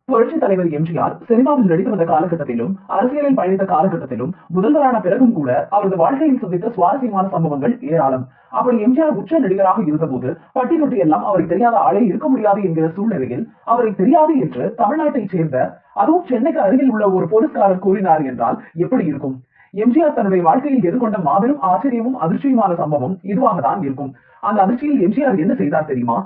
புரட்சி தலைவர் எம்ஜிஆர் சினிமாவில் நடித்து வந்த காலகட்டத்திலும் அரசியலில் பயணித்த காலகட்டத்திலும் முதல்வரான பிறகும் கூட அவரது வாழ்க்கையில் சந்தித்த சுவாரஸ்யமான சம்பவங்கள் ஏராளம். அப்படி எம்ஜிஆர் உச்ச நடிகராக இருந்தபோது பட்டி தொட்டி எல்லாம் அவரை தெரியாத ஆளே இருக்க முடியாது என்கிற சூழ்நிலையில் அவரை தெரியாது என்று தமிழ்நாட்டைச் சேர்ந்த, அதுவும் சென்னைக்கு அருகில் உள்ள ஒரு போலீஸ்காரர் கூறினார் என்றால் எப்படி இருக்கும்? எம்ஜிஆர் தன்னுடைய வாழ்க்கையில் எதிர்கொண்ட மாபெரும் ஆச்சரியமும் அதிர்ச்சியுமான சம்பவம் இதுவாக தான் இருக்கும். அந்த அதிர்ச்சியில் எம்ஜிஆர் என்ன செய்தார் தெரியுமா?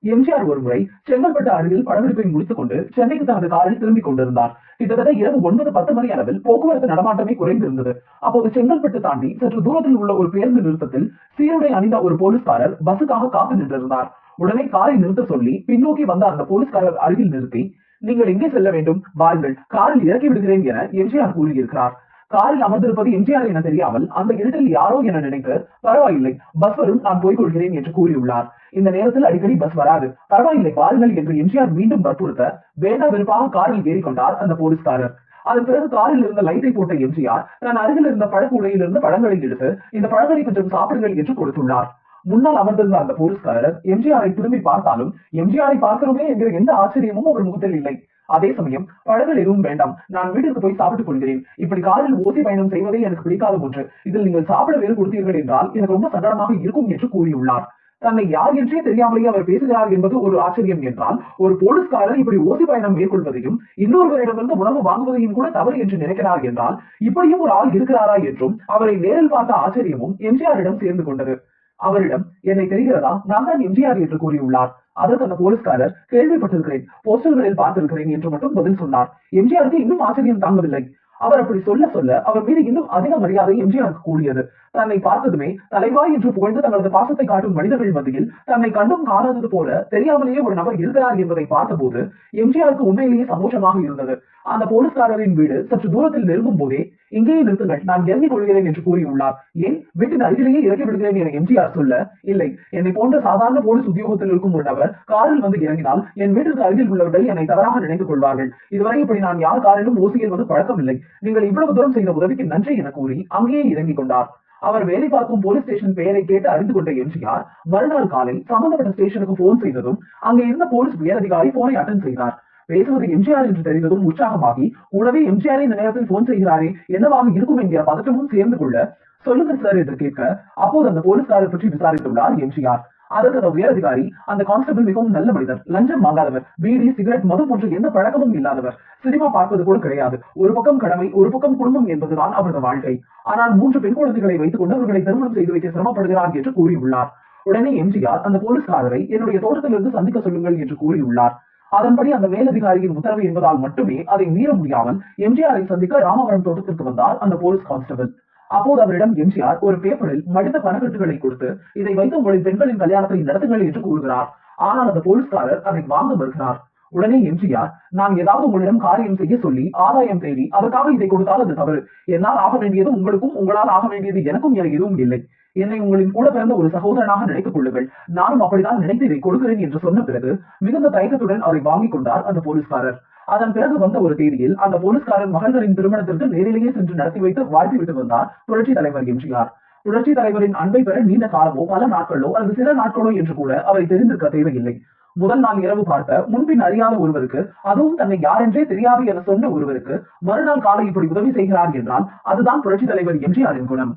எம்ஜிஆர் ஒருமுறை செங்கல்பட்டு அருகில் படப்பிடிப்பை முடித்துக் கொண்டு சென்னைக்கு தனது காரில் திரும்பிக் கொண்டிருந்தார். கிட்டத்தட்ட இரவு 9-10 மணி அளவில் போக்குவரத்து நடமாட்டமே குறைந்திருந்தது. அப்போது செங்கல்பட்டு தாண்டி சற்று தூரத்தில் உள்ள ஒரு பேருந்து நிறுத்தத்தில் சீருடை அணிந்த ஒரு போலீஸ்காரர் பஸ்ஸுக்காக காத்து நின்றிருந்தார். உடனே காரை நிறுத்த சொல்லி பின்னோக்கி வந்த அந்த போலீஸ்காரர் அருகில் நிறுத்தி, நீங்கள் எங்கே செல்ல வேண்டும், வாருங்கள், காரில் இறக்கி விடுகிறேன் என எம்ஜிஆர் கூறியிருக்கிறார். காரில் அமர்ந்திருப்பது எம்ஜிஆர் என தெரியாமல் அந்த இருட்டில் யாரோ என நினைத்து, பரவாயில்லை, பஸ் வரும், நான் போய்கொள்கிறேன் என்று கூறியுள்ளார். இந்த நேரத்தில் அடிக்கடி பஸ் வராது, பரவாயில்லை வாருங்கள் என்று எம்ஜிஆர் மீண்டும் வற்புறுத்த வேண்டா வெறுப்பாக காரில் ஏறிக்கொண்டார் அந்த போலீஸ்காரர். அதன் பிறகு காரில் இருந்த லைட்டை போட்ட எம்ஜிஆர் தன் அருகில் இருந்த பழக்கூடையில் இருந்து பழங்களை எடுத்து, இந்த பழங்களை கொஞ்சம் சாப்பிடுங்கள் என்று கொடுத்துள்ளார். முன்னால் அமர்ந்திருந்த அந்த போலீஸ்காரர் எம்ஜிஆரை திரும்பி பார்த்தாலும் எம்ஜிஆரை பார்க்கிறோமே என்கிற எந்த ஆச்சரியமும் அவர் முகத்தில் இல்லை. அதே சமயம், பழங்கள் எதுவும் வேண்டாம், நான் வீட்டிற்கு போய் சாப்பிட்டுக் கொள்கிறேன், இப்படி காரில் ஓசி பயணம் செய்வதே எனக்கு பிடிக்காத ஒன்று, இதில் நீங்கள் சாப்பிட வேறு கொடுத்தீர்கள் என்றால் எனக்கு ரொம்ப சங்கடமாக இருக்கும் என்று கூறியுள்ளார். தன்னை யார் என்றே தெரியாமலேயே அவர் பேசுகிறார் என்பது ஒரு ஆச்சரியம் என்றால், ஒரு போலீஸ்காரர் இப்படி ஓசி பயணம் மேற்கொள்வதையும் இன்னொருவரிடமிருந்து உணவு வாங்குவதையும் கூட தவறு என்று நினைக்கிறார் என்றால், இப்படியும் ஒரு ஆள் இருக்கிறாரா என்றும் அவரை நேரில் பார்த்த ஆச்சரியமும் எம்ஜிஆரிடம் சேர்ந்து கொண்டது. அவரிடம், என்னை தெரிகிறதா, நான் தான் எம்ஜிஆர் என்று கூறியுள்ளார். அதற்கு அந்த போலீஸ்காரர், கேள்விப்பட்டிருக்கிறேன், போஸ்டர்களில் பார்த்திருக்கிறேன் என்று மட்டும் பதில் சொன்னார். எம்ஜிஆருக்கு இன்னும் ஆச்சரியம் தாங்கவில்லை. அவர் அப்படி சொல்ல சொல்ல அவர் மீது இன்னும் அதிக மரியாதை எம்ஜிஆருக்கு கூடியது. தன்னை பார்த்ததுமே தலைவா என்று புகழ்ந்து தங்களது பாசத்தை காட்டும் மனிதர்கள் மத்தியில் தன்னை கண்டும் காணாதது போல தெரியாமலேயே ஒரு நபர் இருக்கிறார் என்பதை பார்த்தபோது எம்ஜிஆருக்கு உண்மையிலேயே சந்தோஷமாக இருந்தது. அந்த போலீஸ்காரரின் வீடு சற்று தூரத்தில் நெருங்கும் போதே, இங்கேயே நிறுத்துங்கள், நான் இறங்கிக் கொள்கிறேன் என்று கூறியுள்ளார். ஏன், வீட்டின் அருகிலேயே இறக்கி விடுகிறேன் என எம்ஜிஆர் சொல்ல, இல்லை, என்னை போன்ற சாதாரண போலீஸ் உத்தியோகத்தில் இருக்கும் ஒரு நபர் காரில் வந்து இறங்கினால் என் வீட்டிற்கு அருகில் உள்ளவர்கள் என்னை தவறாக நினைத்துக் கொள்வார்கள். இதுவரை இப்படி நான் யார் காரிலும் ஓசியில் வந்து பழக்கம் இல்லை. நீங்கள் இவ்வளவு தூரம் செய்த உதவிக்கு நன்றி என கூறி அங்கேயே இறங்கிக் கொண்டார். அவர் வேலை பார்க்கும் போலீஸ் ஸ்டேஷன் பெயரை கேட்டு அறிந்து கொண்ட எம்ஜிஆர் மறுநாள் காலை சம்பந்தப்பட்ட ஸ்டேஷனுக்கு போன் செய்ததும் அங்கே இருந்த போலீஸ் உயர் அதிகாரி போனை அட்டன் செய்தார். பேசுவது எம்ஜிஆர் என்று தெரிந்ததும் உற்சாகமாகி, கூடவே எம்ஜிஆரை இந்த நேரத்தில் போன் செய்கிறாரே, என்னவாக இருக்கும் என்கிற பதற்றமும் சேர்ந்து கொள்ள, சொல்லுங்க சார் என்று கேட்க, அப்போது அந்த போலீஸ்காரர் பற்றி விசாரித்துள்ளார் எம்ஜிஆர். அதற்கு அந்த உயர் அதிகாரி, அந்த கான்ஸ்டபிள் மிகவும் நல்ல மனிதர், லஞ்சம் வாங்காதவர், பீடி சிகரெட் மது போன்ற எந்த பழக்கமும் இல்லாதவர், சினிமா பார்ப்பது கூட கிடையாது, ஒரு பக்கம் கடமை ஒரு பக்கம் குடும்பம் என்பதுதான் அவரது வாழ்க்கை, ஆனால் 3 பெண் குழந்தைகளை வைத்துக் கொண்டு அவர்களை திருமணம் செய்து வைக்க சிரமப்படுகிறார் என்று கூறியுள்ளார். உடனே எம்ஜிஆர் அந்த போலீஸ்காரரை என்னுடைய தோட்டத்திலிருந்து சந்திக்க சொல்லுங்கள் என்று கூறியுள்ளார். அதன்படி அந்த மேலதிகாரியின் உத்தரவு என்பதால் மட்டுமே அதை மீற முடியாமல் எம்ஜிஆரை சந்திக்க ராமவரம் தோட்டத்திற்கு வந்தார் அந்த போலீஸ் கான்ஸ்டபிள். அப்போது அவரிடம் எம்ஜிஆர் ஒரு பேப்பரில் மடித்த பணக்கட்டுகளை கொடுத்து, இதை வைத்து உங்களின் பெண்களின் கல்யாணத்தை நடத்துங்கள் என்று கூறுகிறார். ஆனால் அந்த போலீஸ்காரர் அதை வாங்க மறுக்கிறார். உடனே எம்ஜிஆர், நான் ஏதாவது உங்களிடம் காரியம் செய்ய சொல்லி ஆதாயம் தேடி அதற்காக இதை கொடுத்தால் அது தவறு. என்னால் ஆக வேண்டியது உங்களுக்கும், உங்களால் ஆக வேண்டியது எனக்கும் என எதுவும் இல்லை. என்னை உங்களின் கூட பிறந்த ஒரு சகோதரனாக நினைத்துக் கொள்ளுங்கள், நானும் அப்படித்தான் நினைத்து இதை கொடுக்கிறேன் என்று சொன்ன பிறகு மிகுந்த தயக்கத்துடன் அதை வாங்கிக் கொண்டார் அந்த போலீஸ்காரர். அதன் பிறகு வந்த ஒரு தேதியில் அந்த போலீஸ்காரர் மகள்களின் திருமணத்திற்கு நேரிலேயே சென்று நடத்தி வைத்து வாழ்த்திவிட்டு வந்தார் புரட்சி தலைவர் எம்ஜிஆர். புரட்சி தலைவரின் அன்பை பெற நீண்ட காலமோ பல நாட்களோ அல்லது சில நாட்களோ என்று கூட அவரை தெரிந்திருக்க தேவையில்லை. முதல் நாள் இரவு பார்த்த முன்பின் அறியாத ஒருவருக்கு, அதுவும் தன்னை யார் என்றே தெரியாது என சொன்ன ஒருவருக்கு மறுநாள் காலை இப்படி உதவி செய்கிறார் என்றால் அதுதான் புரட்சி தலைவர் எம்ஜிஆரின் குணம்.